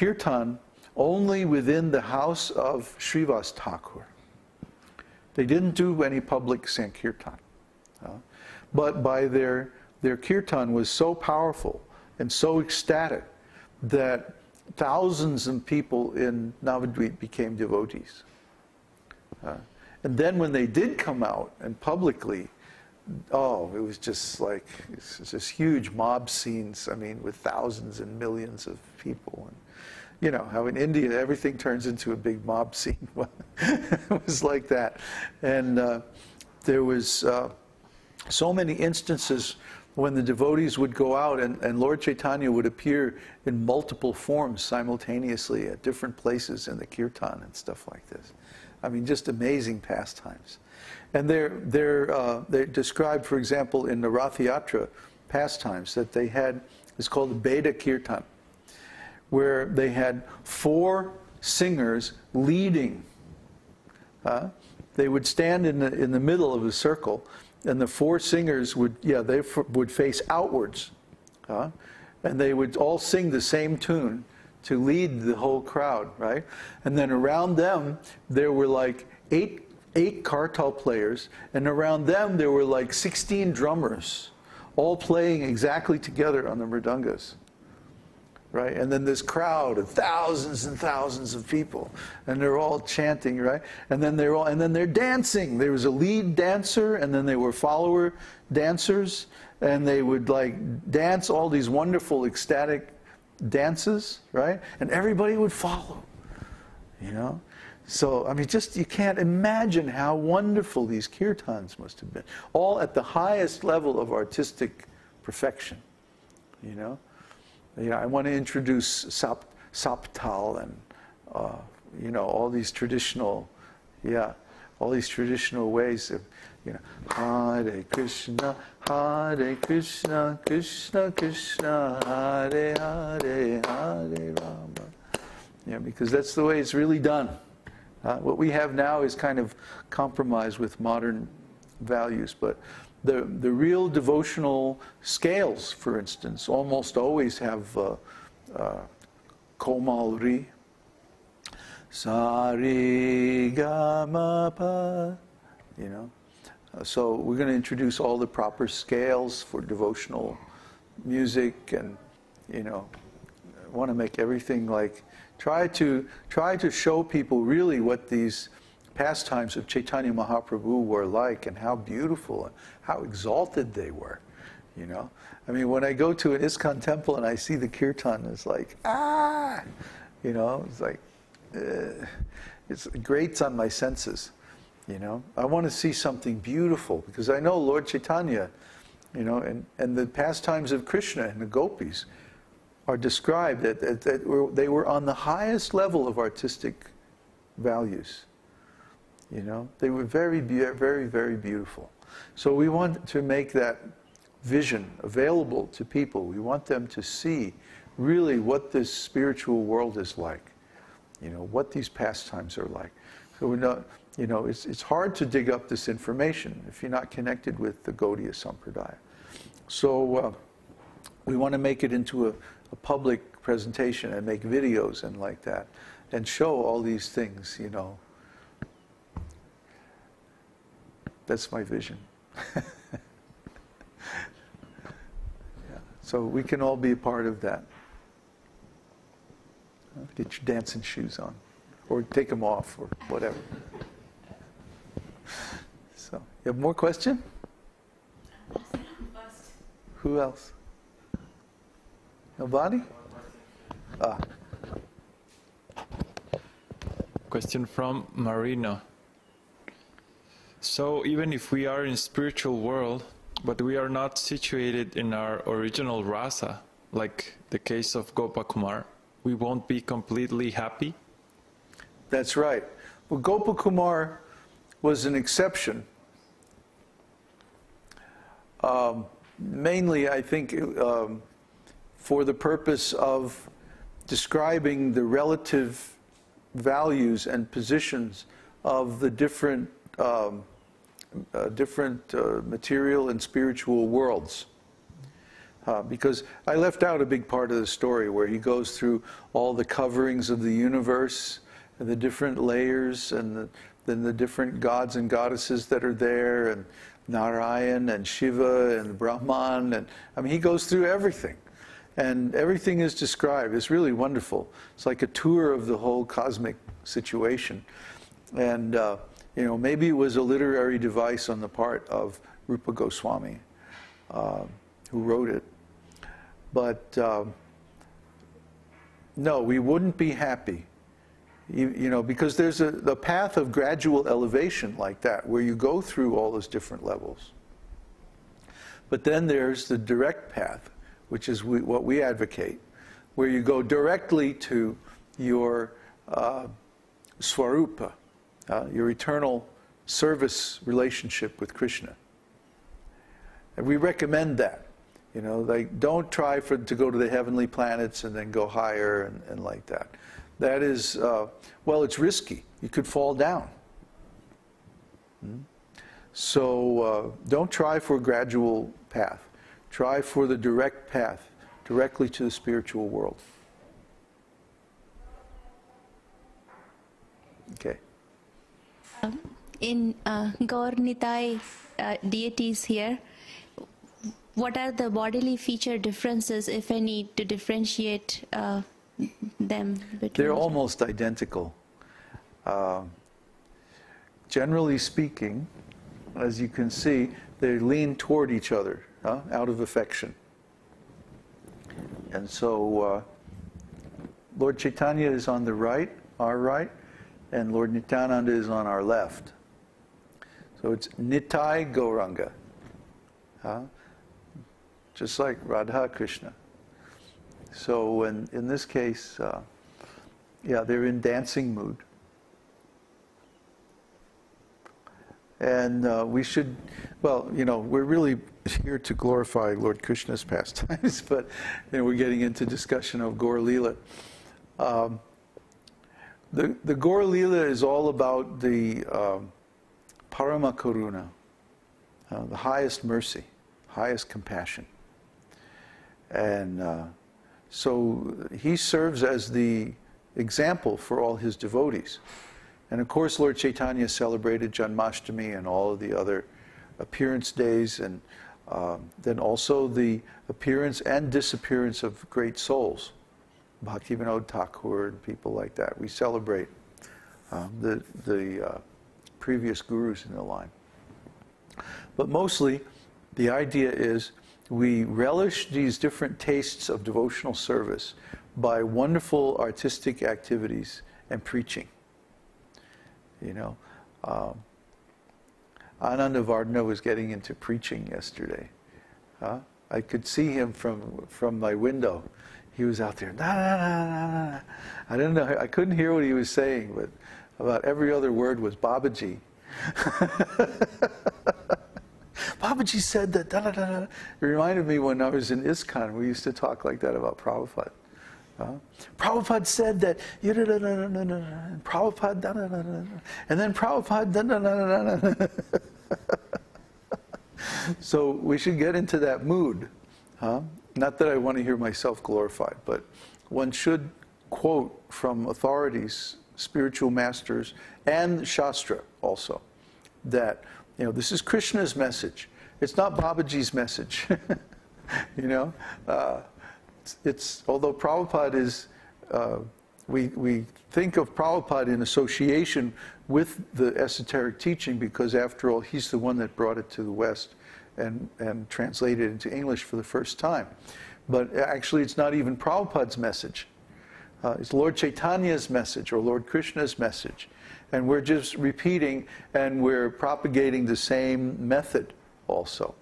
kirtan only within the house of Srivas Thakur. They didn't do any public Sankirtan. But by their kirtan was so powerful and so ecstatic that thousands of people in Navadvip became devotees. And then when they did come out and publicly, oh, it was just like this huge mob scenes, I mean, with thousands and millions of people. And you know, how in India everything turns into a big mob scene. It was like that. And there was so many instances when the devotees would go out and Lord Chaitanya would appear in multiple forms simultaneously at different places in the kirtan and stuff like this. I mean, just amazing pastimes. And they're described, for example, in the Rath Yatra pastimes that they had, it's called the Beda Kirtan, where they had 4 singers leading. They would stand in the middle of a circle, and the 4 singers would, they would face outwards. And they would all sing the same tune to lead the whole crowd, right? And then around them, there were like 8 kartal players, and around them there were like 16 drummers, all playing exactly together on the mridangas. Right? And then this crowd of thousands and thousands of people, and they're all chanting, right? And then they're dancing. There was a lead dancer, and then they were follower dancers, and they would like dance all these wonderful ecstatic dances, right? And everybody would follow, you know? So, I mean, just, you can't imagine how wonderful these kirtans must have been. All at the highest level of artistic perfection, you know? Yeah, I want to introduce Saptal and, you know, all these traditional, all these traditional ways of, you know, Hare Krishna, Krishna Krishna, Hare Hare, Hare Rama. Yeah, because that's the way it's really done. What we have now is kind of compromised with modern values, but the real devotional scales, for instance, almost always have Komalri, Sari Gama Pa, you know. So we're going to introduce all the proper scales for devotional music, and you know, I want to make everything like try to show people really what these pastimes of Chaitanya Mahaprabhu were like, and how beautiful and how exalted they were, you know. I mean, when I go to an ISKCON temple and I see the kirtan, it's like, you know, it's like, it grates on my senses, you know. I want to see something beautiful, because I know Lord Chaitanya, you know, and the pastimes of Krishna and the gopis are described that they were on the highest level of artistic values. You know, they were very, very, very beautiful. So we want to make that vision available to people. We want them to see really what this spiritual world is like. You know, what these pastimes are like. So we're not, you know, it's hard to dig up this information if you're not connected with the Gaudiya Sampradaya. So we want to make it into a public presentation and make videos and like that, and show all these things, you know. That's my vision. Yeah. So we can all be a part of that. Get your dancing shoes on, or take them off, or whatever. So, you have more question? Who else? Nobody? Question from Marino. So even if we are in spiritual world, but we are not situated in our original rasa, like the case of Gopakumar, we won't be completely happy? That's right. Well, Gopakumar was an exception. Mainly, I think, for the purpose of describing the relative values and positions of the different material and spiritual worlds. Because I left out a big part of the story where he goes through all the coverings of the universe and the different layers and then the different gods and goddesses that are there, and Narayan and Shiva and Brahman, and I mean he goes through everything, and everything is described. It's really wonderful. It's like a tour of the whole cosmic situation, and you know, maybe it was a literary device on the part of Rūpa Gosvāmī, who wrote it, but no, we wouldn't be happy. You know, because there's the path of gradual elevation like that, where you go through all those different levels. But then there's the direct path, which is what we advocate, where you go directly to your Swarupa, your eternal service relationship with Krishna. And we recommend that. You know, like, don't try to go to the heavenly planets and then go higher and like that. That is, well, it's risky. You could fall down. So don't try for a gradual path. Try for the direct path, directly to the spiritual world. Okay. In Gaur Nitai deities here, what are the bodily feature differences, if any, to differentiate them between? They're almost identical. Generally speaking, as you can see, they lean toward each other out of affection. And so Lord Chaitanya is on the right, our right, and Lord Nityananda is on our left. So it's Nitai Gauranga, just like Radha Krishna. So in this case, yeah, they're in dancing mood. And we should, well, you know, we're really here to glorify Lord Krishna's pastimes, but you know, we're getting into discussion of Gaur Lila. The Gaur Lila is all about the Parama Karuna, the highest mercy, highest compassion. And so he serves as the example for all his devotees. And of course, Lord Chaitanya celebrated Janmāṣṭamī and all of the other appearance days, and then also the appearance and disappearance of great souls, Bhaktivinoda Thakur and people like that. We celebrate the previous gurus in the line. But mostly, the idea is we relish these different tastes of devotional service by wonderful artistic activities and preaching. You know, Anandavardhana was getting into preaching yesterday. I could see him from my window. He was out there. Nah, nah, nah, nah, nah. I didn't know. I couldn't hear what he was saying, but about every other word was Babaji. Babaji said that. Da, da, da, da. It reminded me when I was in ISKCON, we used to talk like that about Prabhupada. Prabhupada said that, and Prabhupada, and then Prabhupada, So we should get into that mood. Not that I want to hear myself glorified, but one should quote from authorities, spiritual masters, and Shastra also, that, you know, this is Krishna's message. It's not Babaji's message. You know? It's although Prabhupada is, we think of Prabhupada in association with the esoteric teaching, because after all, he's the one that brought it to the West and translated it into English for the first time. But actually, it's not even Prabhupada's message. It's Lord Chaitanya's message, or Lord Krishna's message. And we're just repeating, and we're propagating the same method also.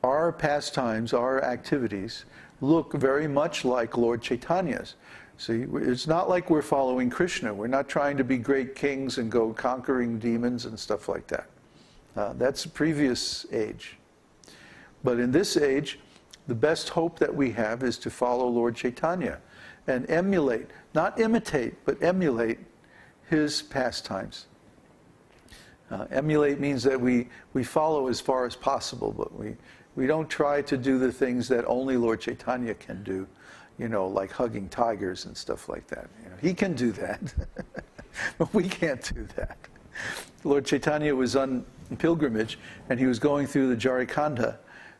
Our pastimes, our activities, look very much like Lord Chaitanya's. See, it's not like we're following Krishna. We're not trying to be great kings and go conquering demons and stuff like that. That's a previous age. But in this age, the best hope that we have is to follow Lord Chaitanya and emulate, not imitate, but emulate his pastimes. Emulate means that we follow as far as possible, but we don't try to do the things that only Lord Chaitanya can do, like hugging tigers and stuff like that. He can do that, but we can't do that. Lord Chaitanya was on pilgrimage, and he was going through the Jharikanda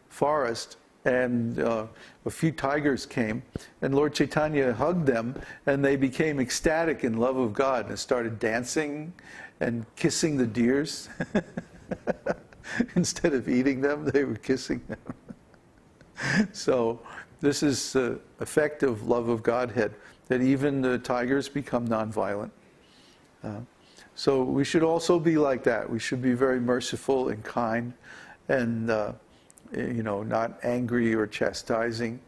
forest, and a few tigers came, and Lord Chaitanya hugged them, and they became ecstatic in love of God and started dancing and kissing the deers. Instead of eating them, they were kissing them. So this is the effect of love of Godhead, that even the tigers become nonviolent. So we should also be like that. We should be very merciful and kind, and not angry or chastising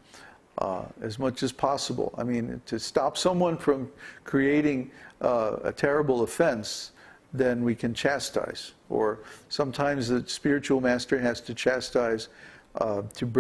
as much as possible. I mean, to stop someone from creating a terrible offense, then we can chastise. Or sometimes the spiritual master has to chastise to bring